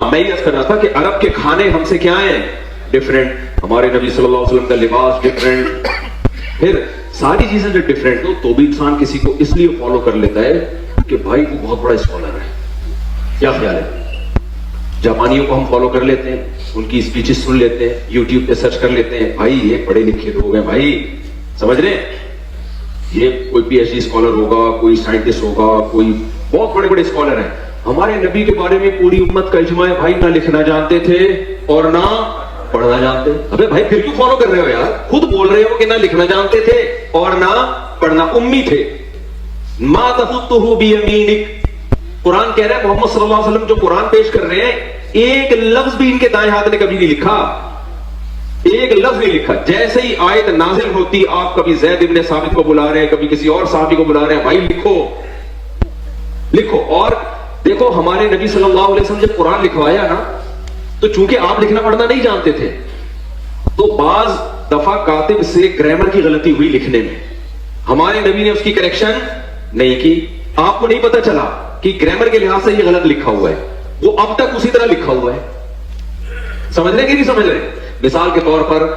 میں یہ عرض کر رہا تھا کہ عرب کے کھانے ہم سے کیا ہیں؟ ڈفرینٹ. ہمارے نبی صلی اللہ علیہ وسلم کا لباس ڈفرینٹ, پھر ساری چیزیں جو ڈفرینٹ ہو تو بھی انسان کسی کو اس لیے فالو کر لیتا ہے کہ بھائی وہ بہت بڑا اسکالر ہے. کیا خیال ہے؟ جاپانیوں کو ہم فالو کر لیتے ہیں, ان کی اسپیچز سن لیتے ہیں, یوٹیوب پہ سرچ کر لیتے ہیں, بھائی یہ پڑھے لکھے لوگ ہیں, بھائی سمجھ رہے ہیں, یہ کوئی پی ایچ ڈی اسکالر ہوگا, کوئی سائنٹسٹ ہوگا, کوئی بہت بڑے بڑے اسکالر ہیں. ہمارے نبی کے بارے میں پوری امت کا اجماع ہے بھائی نہ لکھنا جانتے تھے اور نہ پڑھنا جانتے. ابے بھائی پھر کیوں فالو کر رہے ہو یار؟ خود بول رہے ہو کہ نہ لکھنا جانتے تھے اور نہ پڑھنا, امی تھے. ما تخطه بیمینک, قرآن کہہ رہا ہے محمد صلی اللہ علیہ وسلم جو قرآن پیش کر رہے ہیں ایک لفظ بھی ان کے دائیں ہاتھ نے کبھی نہیں لکھا, ایک لفظ نہیں لکھا. جیسے ہی آیت نازل ہوتی آپ کبھی زید ابن ثابت کو بلا رہے ہیں, کبھی کسی اور صحابی کو بلا رہے ہیں, بھائی لکھو لکھو. اور دیکھو ہمارے نبی صلی اللہ علیہ وسلم جب قرآن لکھوایا نا تو چونکہ آپ لکھنا پڑھنا نہیں جانتے تھے تو بعض دفعہ کاتب سے گرامر کی غلطی ہوئی لکھنے میں, ہمارے نبی نے اس کی کریکشن نہیں کی. آپ کو نہیں پتا چلا کہ گرامر کے لحاظ سے یہ غلط لکھا ہوا ہے, وہ اب تک اسی طرح لکھا ہوا ہے. سمجھ رہے کہ نہیں سمجھ رہے؟ مثال کے طور پر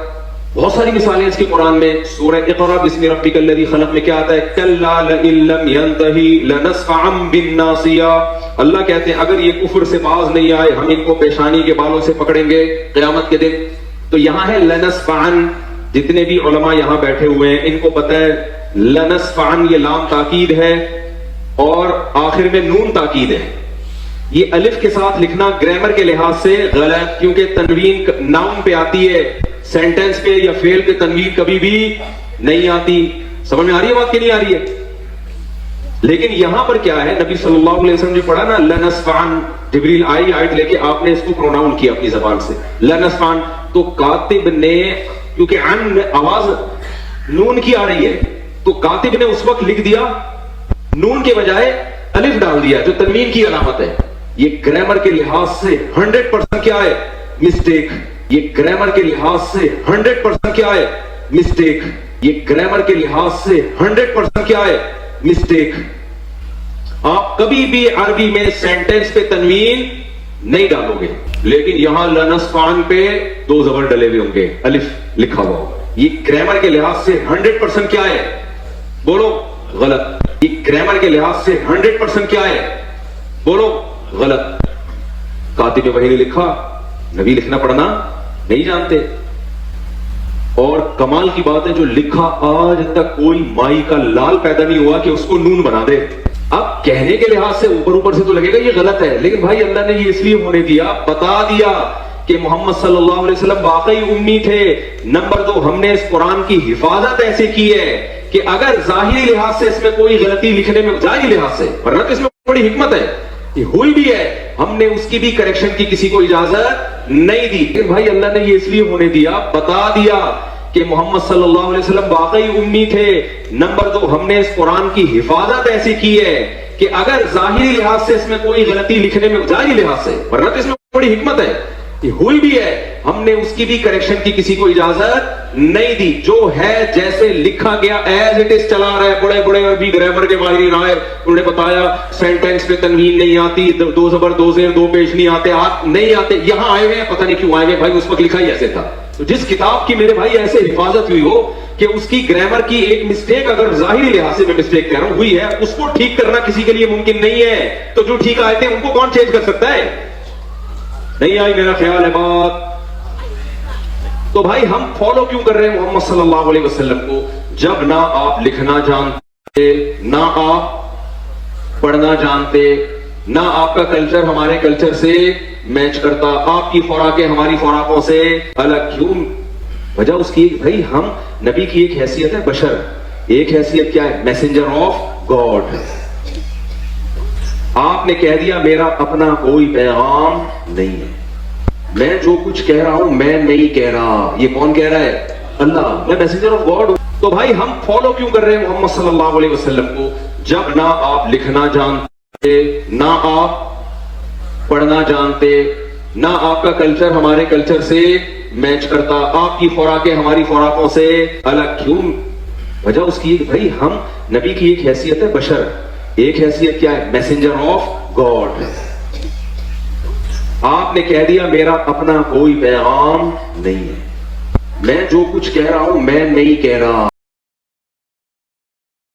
بہت ساری مثالیں اس کی قرآن میں. سورہ اقرا بسم ربک الذی خلق میں کیا آتا ہے؟ کلا لئن لم ینتہی لنسفعا بالناصیہ. اللہ کہتے ہیں اگر یہ کفر سے باز نہیں آئے ہم ان کو پیشانی کے بالوں سے پکڑیں گے قیامت کے دن. تو یہاں ہے لنسفعا. جتنے بھی علماء یہاں بیٹھے ہوئے ہیں ان کو پتہ ہے لنسفعا یہ لام تاکید ہے اور آخر میں نون تاکید ہے. یہ الف کے ساتھ لکھنا گرامر کے لحاظ سے غلط, کیونکہ تنوین ناؤن پہ آتی ہے, سینٹنس پہ یا فعل پہ تنوین کبھی بھی نہیں آتی. سمجھ میں آ رہی ہے بات کہ نہیں آ رہی ہے؟ لیکن یہاں پر کیا ہے, نبی صلی اللہ علیہ وسلم جو پڑھا نا لنسفعن, جبریل آئی آیت لے کے آپ نے اس کو پروناؤن کیا اپنی زبان سے لنسفعن, تو کاتب نے کیونکہ عن آواز نون کی آ رہی ہے تو کاتب نے اس وقت لکھ دیا نون کے بجائے الف ڈال دیا جو تنوین کی علامت ہے. یہ گرامر کے لحاظ سے 100% کیا ہے؟ مسٹیک. یہ گرامر کے لحاظ سے 100% کیا ہے؟ مسٹیک. یہ گرامر کے لحاظ سے 100% کیا ہے؟ مسٹیک. آپ کبھی بھی عربی میں سینٹنس پہ تنوین نہیں ڈالو گے, لیکن یہاں لنسفعن پہ دو زبر ڈلے ہوئے ہوں گے, الف لکھا ہوا ہوگا. یہ گرامر کے لحاظ سے 100% کیا ہے؟ بولو غلط. یہ گرامر کے لحاظ سے 100% کیا ہے؟ بولو غلط. کاتب وحی نے لکھا, نبی لکھنا پڑھنا نہیں جانتے. اور کمال کی بات ہے جو لکھا آج تک کوئی مائی کا لال پیدا نہیں ہوا کہ اس کو نون بنا دے. اب کہنے کے لحاظ سے اوپر سے تو لگے گا یہ غلط ہے, لیکن بھائی اللہ نے یہ اس لیے ہونے دیا, بتا دیا کہ محمد صلی اللہ علیہ وسلم واقعی امی تھے. نمبر 2, ہم نے اس قرآن کی حفاظت ایسے کی ہے کہ اگر ظاہری لحاظ سے اس میں کوئی غلطی لکھنے میں, ظاہری لحاظ سے, ورنہ تو اس میں بڑی حکمت ہے, یہ ہوئی بھی ہے, ہم نے اس کی بھی کریکشن کی کسی کو اجازت نہیں دی. کہ بھائی اللہ نے یہ اس لیے ہونے دیا, بتا دیا کہ محمد صلی اللہ علیہ وسلم واقعی امی تھے. نمبر 2, ہم نے اس قرآن کی حفاظت ایسی کی ہے کہ اگر ظاہری لحاظ سے اس میں کوئی غلطی لکھنے میں, ظاہری لحاظ سے, ورنہ تو اس میں بڑی حکمت ہے, یہ ہوئی بھی ہے, ہم نے اس کی بھی کریکشن کی کسی کو اجازت نہیں دی. جو ہے جیسے لکھا گیا ایز اٹ از چلا رہا ہے. بڑے بڑے عربی گرامر کے ماہرین آئے, انہوں نے بتایا سینٹینس پہ تنوین نہیں آتی, دو زبر دو زیر دو پیش نہیں آتے, نہیں آتے. یہاں آئے ہوئے ہیں, پتہ نہیں کیوں آئے ہوئے, بھائی اس وقت لکھا ہی ایسے تھا. تو جس کتاب کی میرے بھائی ایسے حفاظت ہوئی ہو کہ اس کی گرامر کی ایک مسٹیک, اگر ظاہری لحاظ سے میں مسٹیک کہہ رہا ہوں ہوئی ہے, اس کو ٹھیک کرنا کسی کے لیے ممکن نہیں ہے. تو جو ٹھیک آئے تھے ان کو کون چینج کر سکتا ہے؟ نہیں آئی میرا خیال ہے بات. تو بھائی ہم فالو کیوں کر رہے ہیں محمد صلی اللہ علیہ وسلم کو؟ جب نہ آپ لکھنا جانتے, نہ آپ پڑھنا جانتے, نہ آپ کا کلچر ہمارے کلچر سے میچ کرتا, آپ کی خوراکیں ہماری خوراکوں سے الگ. کیوں؟ وجہ اس کی بھائی ہم نبی کی ایک حیثیت ہے بشر, ایک حیثیت کیا ہے؟ Messenger of God. آپ نے کہہ دیا میرا اپنا کوئی پیغام نہیں ہے, میں جو کچھ کہہ رہا ہوں میں نہیں کہہ رہا. یہ کون کہہ رہا ہے؟ اللہ. میں میسنجر آف گاڈ ہوں. تو بھائی ہم فالو کیوں کر رہے ہیں محمد صلی اللہ علیہ وسلم کو؟ جب نہ آپ لکھنا جانتے, نہ آپ پڑھنا جانتے, نہ آپ کا کلچر ہمارے کلچر سے میچ کرتا, آپ کی خوراکیں ہماری خوراکوں سے الگ. کیوں؟ وجہ اس کی بھائی ہم نبی کی ایک حیثیت ہے بشر, ایک حیثیت کیا ہے؟ Messenger of God. آپ نے کہہ دیا میرا اپنا کوئی پیغام نہیں ہے, میں جو کچھ کہہ رہا ہوں میں نہیں کہہ رہا.